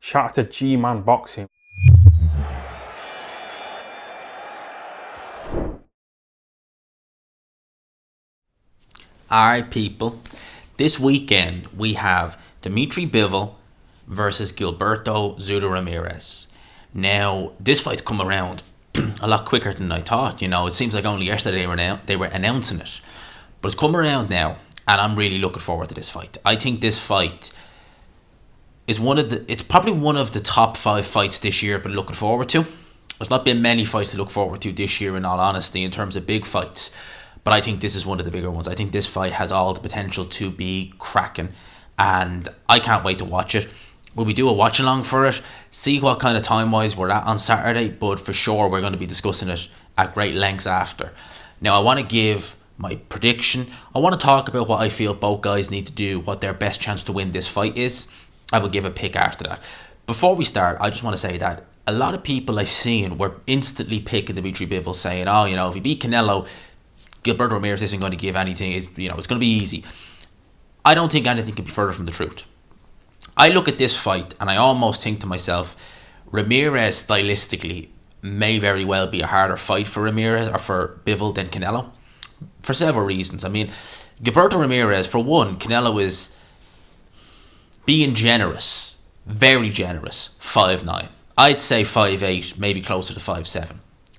Shout out to G-Man Boxing. Alright, people. This weekend we have Dmitry Bivol versus Gilberto Zurdo Ramirez. Now, this fight's come around a lot quicker than I thought. It seems like only yesterday they were announcing it, but it's come around now, and I'm really looking forward to this fight. I think this fight is it's probably one of the top 5 fights this year, but looking forward to. There's not been many fights to look forward to this year, in all honesty, in terms of big fights. But I think this is one of the bigger ones. I think this fight has all the potential to be cracking, and I can't wait to watch it. Will we do a watch along for it? See what kind of time wise we're at on Saturday, but for sure we're going to be discussing it at great lengths after. Now, I want to give my prediction. I want to talk about what I feel both guys need to do, what their best chance to win this fight is. I will give a pick after that. Before we start, I just want to say that a lot of people I've seen were instantly picking Dmitry Bivol, saying, if he beat Canelo, Gilberto Ramirez isn't going to give anything. It's going to be easy. I don't think anything could be further from the truth. I look at this fight and I almost think to myself, Ramirez stylistically may very well be a harder fight for Ramirez or for Bivol than Canelo, for several reasons. I mean, Gilberto Ramirez, for one, Canelo is being generous, very generous, 5'9". I'd say 5'8", maybe closer to 5'7".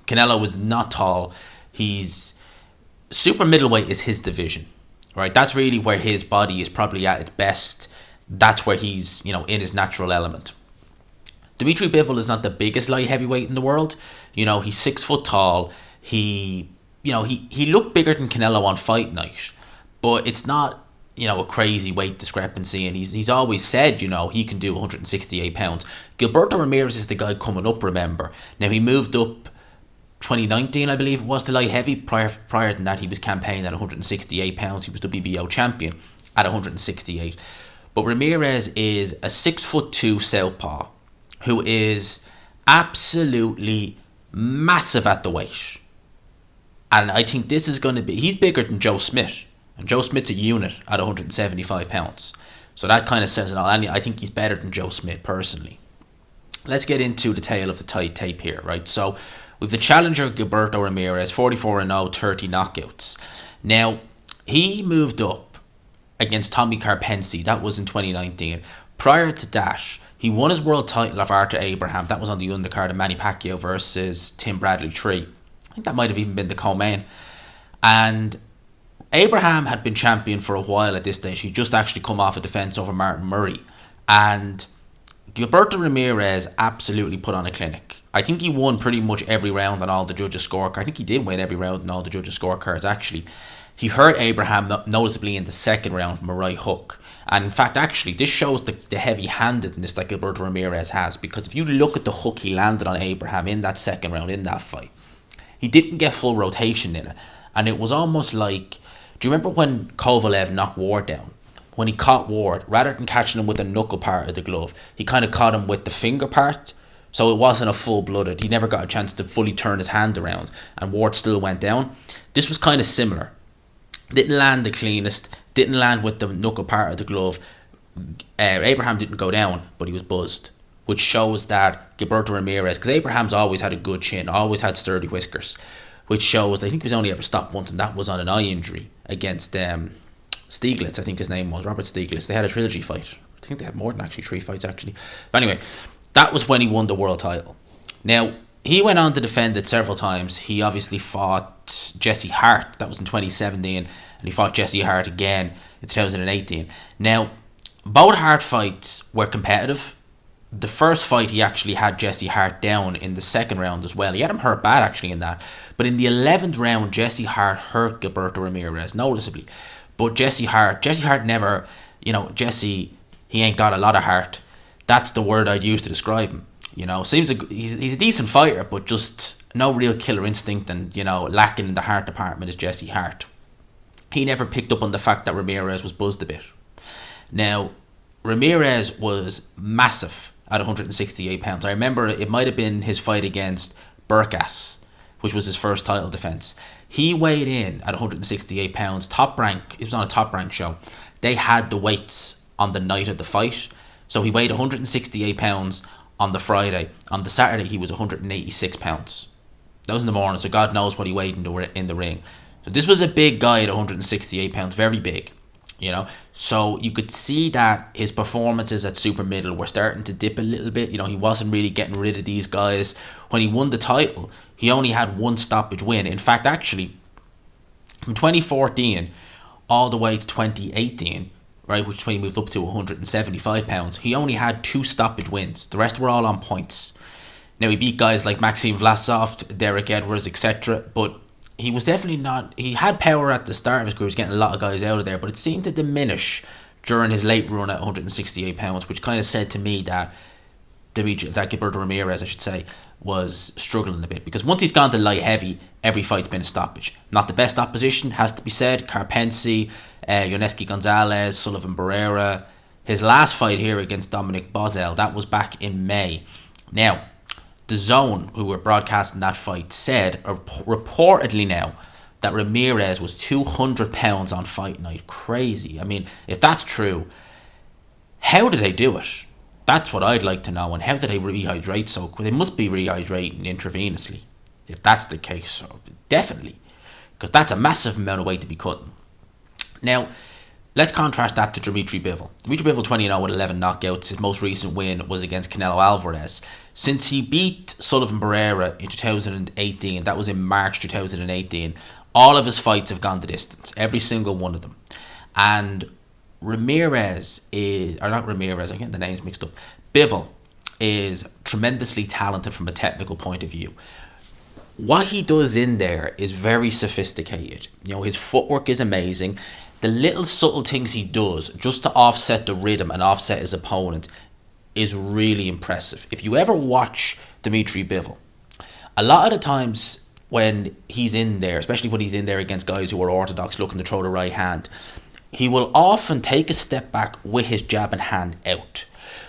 Canelo is not tall. He's super middleweight is his division, right? That's really where his body is probably at its best. That's where he's, in his natural element. Dmitry Bivol is not the biggest light heavyweight in the world. He's 6 foot tall. He looked bigger than Canelo on fight night, but it's not, a crazy weight discrepancy. And he's always said, he can do 168 pounds. Gilberto Ramirez is the guy coming up, remember. Now, he moved up 2019, I believe it was, to light heavy. Prior than that, he was campaigning at 168 pounds. He was the BBO champion at 168. But Ramirez is a 6'2" southpaw who is absolutely massive at the weight. And I think this is going to be... He's bigger than Joe Smith. And Joe Smith's a unit at 175 pounds. So that kind of says it all. And I think he's better than Joe Smith, personally. Let's get into the tale of the tape here, right? So, with the challenger, Gilberto Ramirez, 44-0, 30 knockouts. Now, he moved up against Tommy Karpency. That was in 2019. Prior to that, he won his world title of Arthur Abraham. That was on the undercard of Manny Pacquiao versus Tim Bradley 3. I think that might have even been the co-main. And Abraham had been champion for a while at this stage. He'd just actually come off a defence over Martin Murray. And Gilberto Ramirez absolutely put on a clinic. I think he won pretty much every round on all the judges' scorecards. I think he did win every round on all the judges' scorecards, actually. He hurt Abraham noticeably in the second round from a right hook. And in fact, actually, this shows the heavy-handedness that Gilberto Ramirez has. Because if you look at the hook he landed on Abraham in that second round, in that fight, he didn't get full rotation in it. And it was almost like... Do you remember when Kovalev knocked Ward down? When he caught Ward, rather than catching him with the knuckle part of the glove, he kind of caught him with the finger part. So it wasn't a full-blooded. He never got a chance to fully turn his hand around. And Ward still went down. This was kind of similar. Didn't land the cleanest. Didn't land with the knuckle part of the glove. Abraham didn't go down, but he was buzzed. Which shows that Gilberto Ramirez... Because Abraham's always had a good chin. Always had sturdy whiskers. Which shows... I think he was only ever stopped once, and that was on an eye injury against... Stieglitz, I think his name was, Robert Stieglitz. They had a trilogy fight. I think they had more than actually 3 fights, actually. But anyway, that was when he won the world title. Now, he went on to defend it several times. He obviously fought Jesse Hart. That was in 2017. And he fought Jesse Hart again in 2018. Now, both Hart fights were competitive. The first fight, he actually had Jesse Hart down in the second round as well. He had him hurt bad, actually, in that. But in the 11th round, Jesse Hart hurt Gilberto Ramirez noticeably. But Jesse Hart never, Jesse, he ain't got a lot of heart. That's the word I'd use to describe him. He's a decent fighter, but just no real killer instinct, and, lacking in the heart department is Jesse Hart. He never picked up on the fact that Ramirez was buzzed a bit. Now, Ramirez was massive at 168 pounds. I remember it might have been his fight against Burkas, which was his first title defence. He weighed in at 168 pounds, top rank. It was on a Top Rank show. They had the weights on the night of the fight. So he weighed 168 pounds on the Friday. On the Saturday, he was 186 pounds. That was in the morning, so God knows what he weighed in the ring. So this was a big guy at 168 pounds, very big, you know. So you could see that his performances at super middle were starting to dip a little bit. You know, he wasn't really getting rid of these guys. When he won the title, he only had one stoppage win. In fact, actually, from 2014 all the way to 2018, right, which is when he moved up to 175 pounds, he only had 2 stoppage wins. The rest were all on points. Now, he beat guys like Maxim Vlasov, Derek Edwards, etc., but he was definitely not... He had power at the start of his career. He was getting a lot of guys out of there, but it seemed to diminish during his late run at 168 pounds, which kind of said to me that Gilberto Ramirez, I should say, was struggling a bit. Because once he's gone to light heavy, every fight's been a stoppage. Not the best opposition, has to be said. Carpensi, Yoneski Gonzalez, Sullivan Barrera. His last fight here against Dominic Bozell, that was back in May. Now, The Zone, who were broadcasting that fight, said reportedly now that Ramirez was 200 pounds on fight night. Crazy. I mean, if that's true, how did they do it? That's what I'd like to know. And how did they rehydrate so quick? They must be rehydrating intravenously, if that's the case. So definitely, because that's a massive amount of weight to be cutting. Now, let's contrast that to Dmitry Bivol. Dmitry Bivol 20-0 with 11 knockouts. His most recent win was against Canelo Alvarez. Since he beat Sullivan Barrera in 2018, that was in March 2018, all of his fights have gone the distance. Every single one of them. And Ramirez is... Or not Ramirez, I'm getting the names mixed up. Bivol is tremendously talented from a technical point of view. What he does in there is very sophisticated. You know, his footwork is amazing. The little subtle things he does just to offset the rhythm and offset his opponent is really impressive. If you ever watch Dmitry Bivol, a lot of the times when he's in there, especially when he's in there against guys who are orthodox looking to throw the right hand, he will often take a step back with his jab and hand out.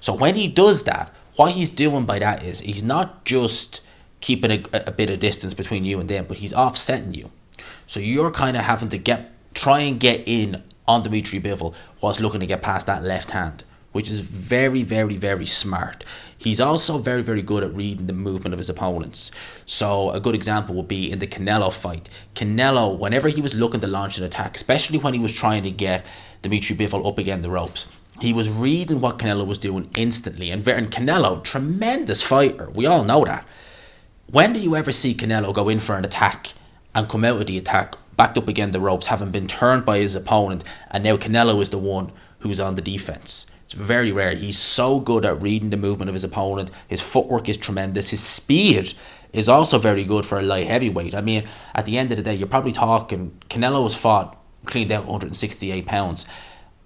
So when he does that, what he's doing by that is he's not just keeping a bit of distance between you and them, but he's offsetting you. So you're kind of having to try and get in on Dmitry Bivol whilst looking to get past that left hand, which is very, very, very smart. He's also very, very good at reading the movement of his opponents. So a good example would be in the Canelo fight. Canelo, whenever he was looking to launch an attack, especially when he was trying to get Dmitry Bivol up against the ropes, he was reading what Canelo was doing instantly. And Canelo, tremendous fighter, we all know that. When do you ever see Canelo go in for an attack and come out of the attack backed up against the ropes, having been turned by his opponent, and now Canelo is the one who's on the defense? It's very rare. He's so good at reading the movement of his opponent. His footwork is tremendous. His speed is also very good for a light heavyweight. I mean, at the end of the day, you're probably talking... Canelo was fought, cleaned out 168 pounds.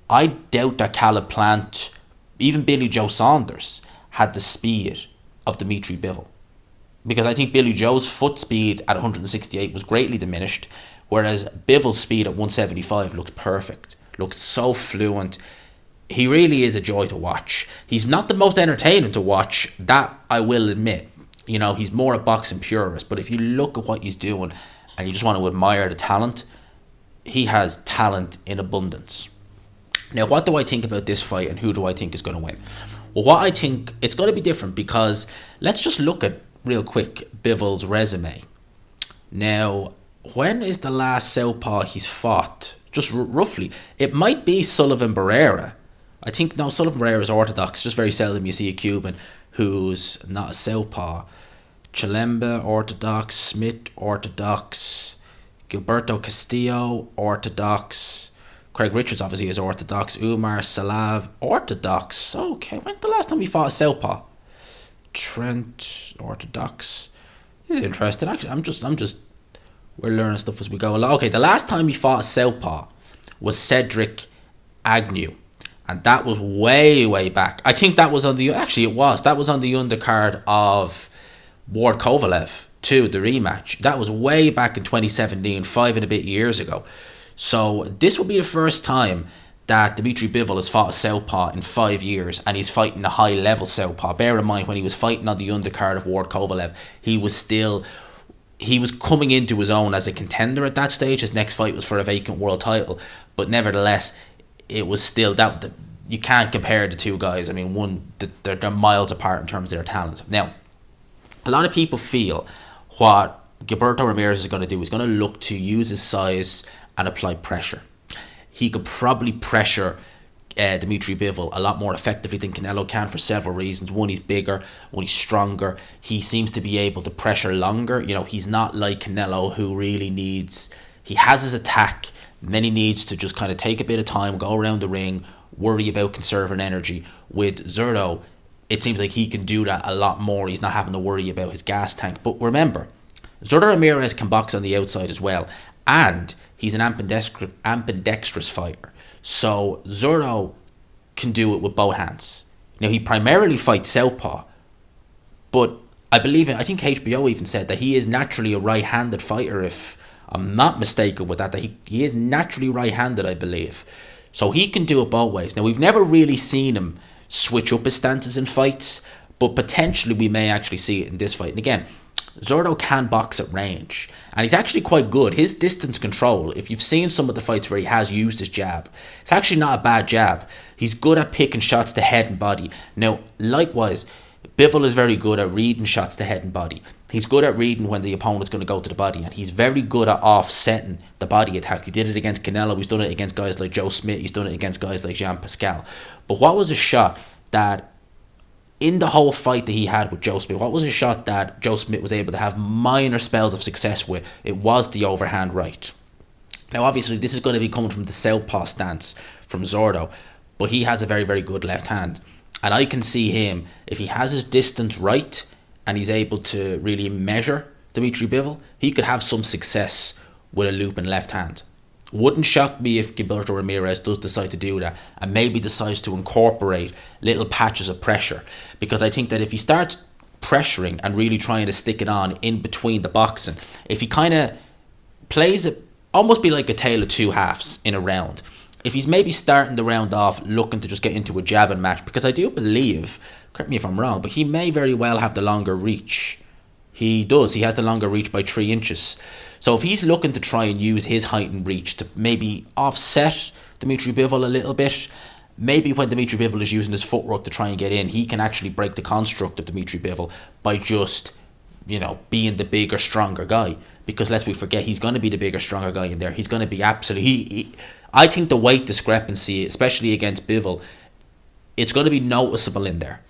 I doubt that Caleb Plant, even Billy Joe Saunders, had the speed of Dmitry Bivol. Because I think Billy Joe's foot speed at 168 was greatly diminished, whereas Bivol's speed at 175 looked perfect. Looked so fluent. He really is a joy to watch. He's not the most entertaining to watch, that I will admit. You know, he's more a boxing purist, but if you look at what he's doing and you just want to admire the talent, he has talent in abundance. Now, what do I think about this fight and who do I think is going to win? Well, what I think, it's going to be different because let's just look at, real quick, Bivol's resume. Now, when is the last southpaw he's fought? Just roughly. It might be Sullivan Barrera. I think, no, Sullivan Barrera is orthodox. Just very seldom you see a Cuban who's not a southpaw. Chilemba, orthodox. Smith, orthodox. Gilberto Castillo, orthodox. Craig Richards obviously is orthodox. Umar Salav, orthodox. Okay, when's the last time he fought a southpaw? Trent, orthodox. This is interesting. Actually, I'm just we're learning stuff as we go along. Okay, the last time he fought a southpaw was Cedric Agnew, and that was way back. I think that was on the... Actually, that was on the undercard of Ward Kovalev too, the rematch. That was way back in 2017, 5 and a bit years ago. So this will be the first time that Dmitry Bivol has fought a southpaw in 5 years, and he's fighting a high level southpaw. Bear in mind, when he was fighting on the undercard of Ward Kovalev, he was coming into his own as a contender at that stage. His next fight was for a vacant world title, but nevertheless, it was still that you can't compare the two guys. I mean, they're miles apart in terms of their talent. Now, a lot of people feel what Gilberto Ramirez is going to do is going to look to use his size and apply pressure. He could probably pressure Dmitry Bivol a lot more effectively than Canelo can for several reasons. One, he's bigger. One, he's stronger. He seems to be able to pressure longer. You know, he's not like Canelo, who really needs... He has his attack, and then he needs to just kind of take a bit of time, go around the ring, worry about conserving energy. With Zurdo, it seems like he can do that a lot more. He's not having to worry about his gas tank. But remember, Zurdo Ramirez can box on the outside as well, and he's an ambidextrous fighter. So Zurdo can do it with both hands. Now, he primarily fights southpaw, but I think HBO even said that he is naturally a right-handed fighter, if I'm not mistaken with that he is naturally right-handed, I believe. So he can do it both ways. Now, we've never really seen him switch up his stances in fights, but potentially we may actually see it in this fight. And again, Zurdo can box at range, and he's actually quite good. His distance control, if you've seen some of the fights where he has used his jab, it's actually not a bad jab. He's good at picking shots to head and body. Now, likewise, Bivol is very good at reading shots to head and body. He's good at reading when the opponent's going to go to the body, and he's very good at offsetting the body attack. He did it against Canelo. He's done it against guys like Joe Smith. He's done it against guys like Jean Pascal. But what was a shot that, in the whole fight that he had with Joe Smith, what was a shot that Joe Smith was able to have minor spells of success with? It was the overhand right. Now, obviously, this is going to be coming from the southpaw stance from Zurdo, but he has a very, very good left hand. And I can see him, if he has his distance right and he's able to really measure Dmitry Bivol, he could have some success with a looping left hand. Wouldn't shock me if Gilberto Ramirez does decide to do that and maybe decides to incorporate little patches of pressure, because I think that if he starts pressuring and really trying to stick it on in between the boxing, if he kind of plays it, almost be like a tale of two halves in a round. If he's maybe starting the round off looking to just get into a jabbing match, because I do believe, correct me if I'm wrong, but he may very well have the longer reach. He does. He has the longer reach by 3 inches. So if he's looking to try and use his height and reach to maybe offset Dmitry Bivol a little bit, maybe when Dmitry Bivol is using his footwork to try and get in, he can actually break the construct of Dmitry Bivol by just, being the bigger, stronger guy. Because lest we forget, he's going to be the bigger, stronger guy in there. He's going to be absolutely... I think the weight discrepancy, especially against Bivol, it's going to be noticeable in there.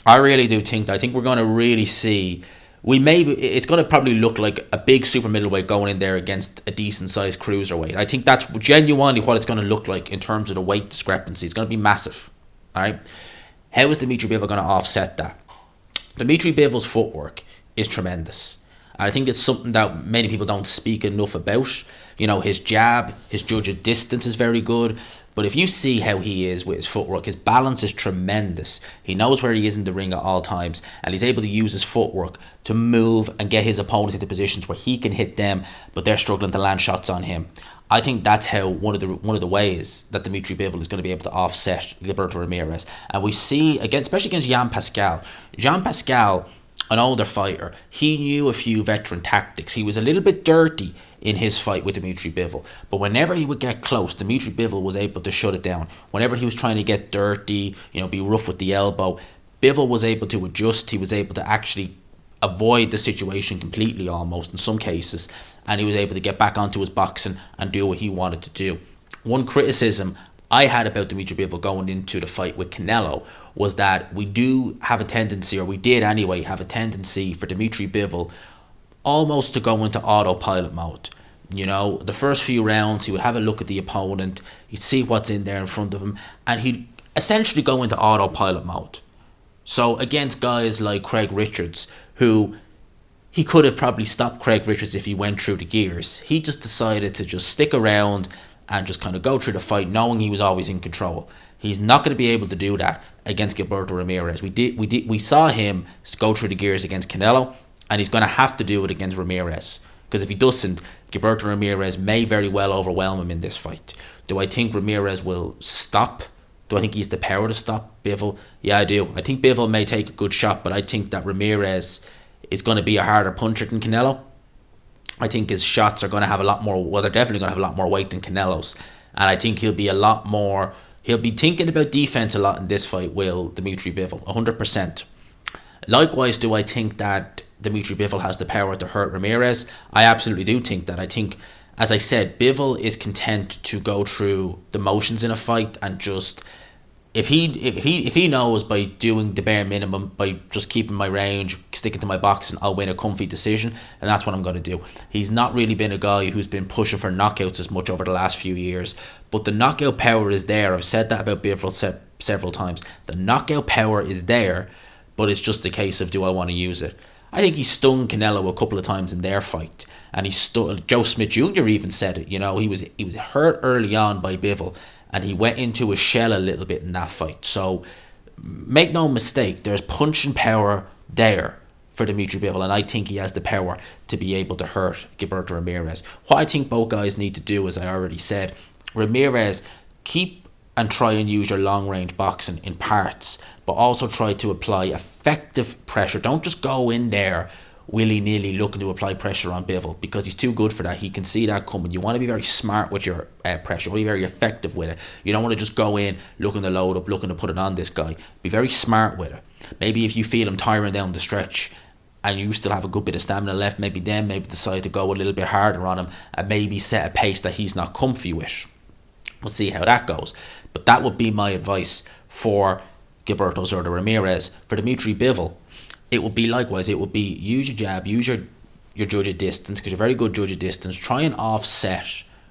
I really do think that. I think we're going to really see... It's going to probably look like a big super middleweight going in there against a decent sized cruiserweight. I think that's genuinely what it's going to look like in terms of the weight discrepancy. It's going to be massive. All right. How is Dmitry Bivol going to offset that? Dmitry Bivol's footwork is tremendous. And I think it's something that many people don't speak enough about. His jab, his judge of distance is very good. But if you see how he is with his footwork, his balance is tremendous. He knows where he is in the ring at all times, and he's able to use his footwork to move and get his opponent into positions where he can hit them, but they're struggling to land shots on him. I think that's how one of the ways that Dmitry Bivol is going to be able to offset Gilberto Ramirez. And we see, again, especially against Jean Pascal. Jean Pascal, an older fighter, he knew a few veteran tactics. He was a little bit dirty in his fight with Dmitry Bivol, but whenever he would get close, Dmitry Bivol was able to shut it down. Whenever he was trying to get dirty, be rough with the elbow, Bivol was able to adjust. He was able to actually avoid the situation completely, almost in some cases, and he was able to get back onto his boxing and do what he wanted to do. One criticism I had about Dmitry Bivol going into the fight with Canelo was that we do have a tendency, or we did anyway, have a tendency for Dmitry Bivol almost to go into autopilot mode. The first few rounds, he would have a look at the opponent, he'd see what's in there in front of him, and he'd essentially go into autopilot mode. So against guys like Craig Richards, who he could have probably stopped Craig Richards if he went through the gears, he just decided to just stick around and just kind of go through the fight knowing he was always in control. He's not going to be able to do that against Gilberto Ramirez. We saw him go through the gears against Canelo, and he's going to have to do it against Ramirez, because if he doesn't, Gilberto Ramirez may very well overwhelm him in this fight. Do I think Ramirez will stop? Do I think he has the power to stop Bivol? Yeah, I do. I think Bivol may take a good shot, but I think that Ramirez is going to be a harder puncher than Canelo. I think his shots are going to have a lot more, well, they're definitely going to have a lot more weight than Canelo's, and I think he'll be a lot more He'll be thinking about defense a lot in this fight, will Dmitry Bivol, 100%. Likewise, do I think that Dmitry Bivol has the power to hurt Ramirez? I absolutely do think that. I think, as I said, Bivol is content to go through the motions in a fight, and just if he knows by doing the bare minimum, by just keeping my range, sticking to my boxing, I'll win a comfy decision, and that's what I'm going to do. He's not really been a guy who's been pushing for knockouts as much over the last few years, but the knockout power is there. I've said that about Bivol several times. The knockout power is there, but it's just a case of, do I want to use it? I think he stung Canelo a couple of times in their fight, and Joe Smith Jr. even said it. You know, he was hurt early on by Bivol, and he went into a shell a little bit in that fight. So make no mistake, there's punching power there for Dmitry Bivol, and I think he has the power to be able to hurt Gilberto Ramirez. What I think both guys need to do, as I already said, Ramirez, keep and try and use your long range boxing in parts, but also try to apply effective pressure. Don't just go in there willy-nilly looking to apply pressure on Bivol, because he's too good for that. He can see that coming. You want to be very smart with your pressure. You want to be very effective with it. You don't want to just go in looking to load up, looking to put it on this guy. Be very smart with it. Maybe if you feel him tiring down the stretch and you still have a good bit of stamina left, maybe decide to go a little bit harder on him and maybe set a pace that he's not comfy with. We'll see how that goes. But that would be my advice for Gilberto Zurdo Ramirez. For Dmitry Bivol, it would be likewise. It would be use your jab, use your judge of distance, because you're a very good judge of distance. Try and offset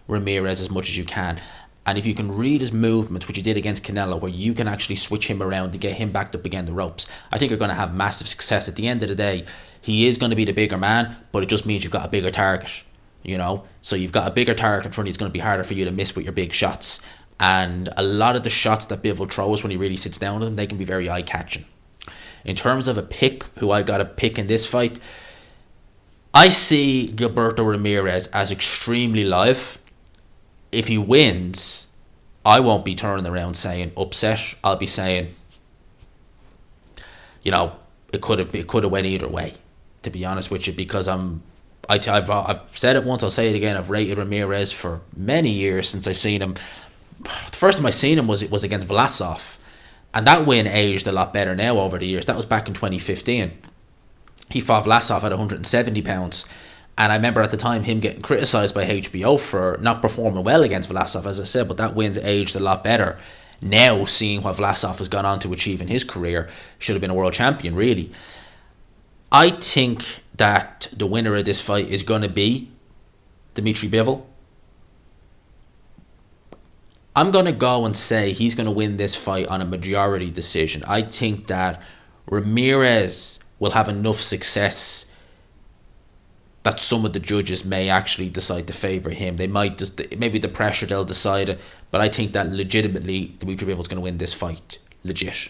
Ramirez as much as you can. And if you can read his movements, which you did against Canelo, where you can actually switch him around to get him backed up against the ropes, I think you're going to have massive success. At the end of the day, he is going to be the bigger man, but it just means you've got a bigger target. You know, so you've got a bigger target in front of you. It's going to be harder for you to miss with your big shots. And a lot of the shots that Bivol throws when he really sits down on them, they can be very eye-catching. In terms of a pick, who I got to pick in this fight, I see Gilberto Ramirez as extremely live. If he wins, I won't be turning around saying upset. I'll be saying, you know, it could have went either way, to be honest with you, because I've said it once, I'll say it again. I've rated Ramirez for many years since I've seen him. The first time I seen him was against Vlasov, and that win aged a lot better now over the years. That was back in 2015. He fought Vlasov at 170 pounds, and I remember at the time him getting criticised by HBO for not performing well against Vlasov, as I said, but that win's aged a lot better. Now, seeing what Vlasov has gone on to achieve in his career, should have been a world champion, really. I think that the winner of this fight is going to be Dmitry Bivol. I'm going to go and say he's going to win this fight on a majority decision. I think that Ramirez will have enough success that some of the judges may actually decide to favour him. They might just, maybe the pressure, they'll decide it. But I think that legitimately Dmitry Bivol's going to win this fight. Legit.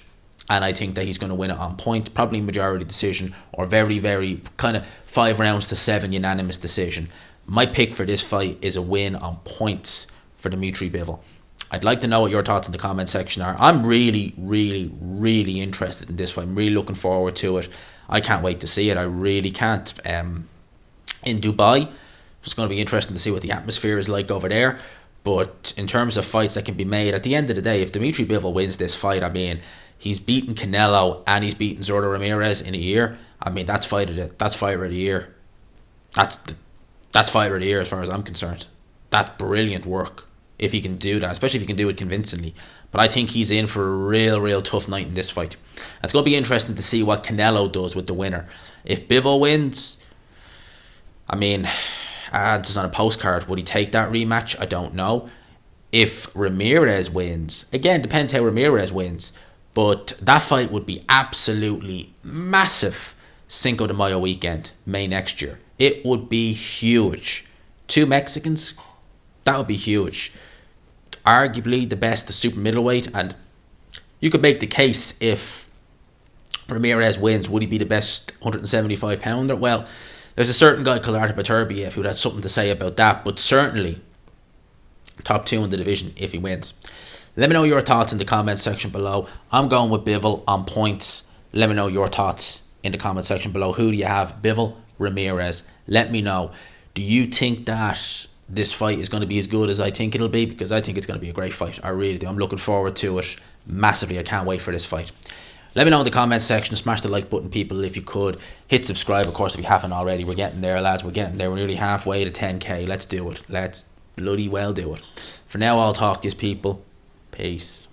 And I think that he's going to win it on point, probably majority decision, or very, very kind of 5 rounds to 7 unanimous decision. My pick for this fight is a win on points for Dmitry Bivol. I'd like to know what your thoughts in the comment section are. I'm really, really, really interested in this fight. I'm really looking forward to it. I can't wait to see it. I really can't. In Dubai, it's going to be interesting to see what the atmosphere is like over there. But in terms of fights that can be made, at the end of the day, if Dmitry Bivol wins this fight, I mean, he's beaten Canelo and he's beaten Zurdo Ramirez in a year. I mean, that's fighter of the year. That's fighter of the year as far as I'm concerned. That's brilliant work if he can do that, especially if he can do it convincingly. But I think he's in for a real, real tough night in this fight. It's going to be interesting to see what Canelo does with the winner. If Bivol wins, I mean, just on a postcard, would he take that rematch? I don't know. If Ramirez wins, again, depends how Ramirez wins, but that fight would be absolutely massive Cinco de Mayo weekend, May next year. It would be huge. 2 Mexicans, that would be huge. Arguably the best, the super middleweight, and you could make the case if Ramirez wins, would he be the best 175 pounder? Well, there's a certain guy called Artur Beterbiev who had something to say about that, but certainly top 2 in the division if he wins. Let me know your thoughts in the comments section below. I'm going with Bivol on points. Let me know your thoughts in the comment section below. Who do you have? Bivol, Ramirez? Let me know. Do you think that this fight is going to be as good as I think it'll be, because I think it's going to be a great fight. I really do. I'm looking forward to it massively. I can't wait for this fight. Let me know in the comments section. Smash the like button, people, if you could. Hit subscribe, of course, if you haven't already. We're getting there, lads. We're getting there. We're nearly halfway to 10k. Let's do it. Let's bloody well do it. For now, I'll talk to you, people. Peace.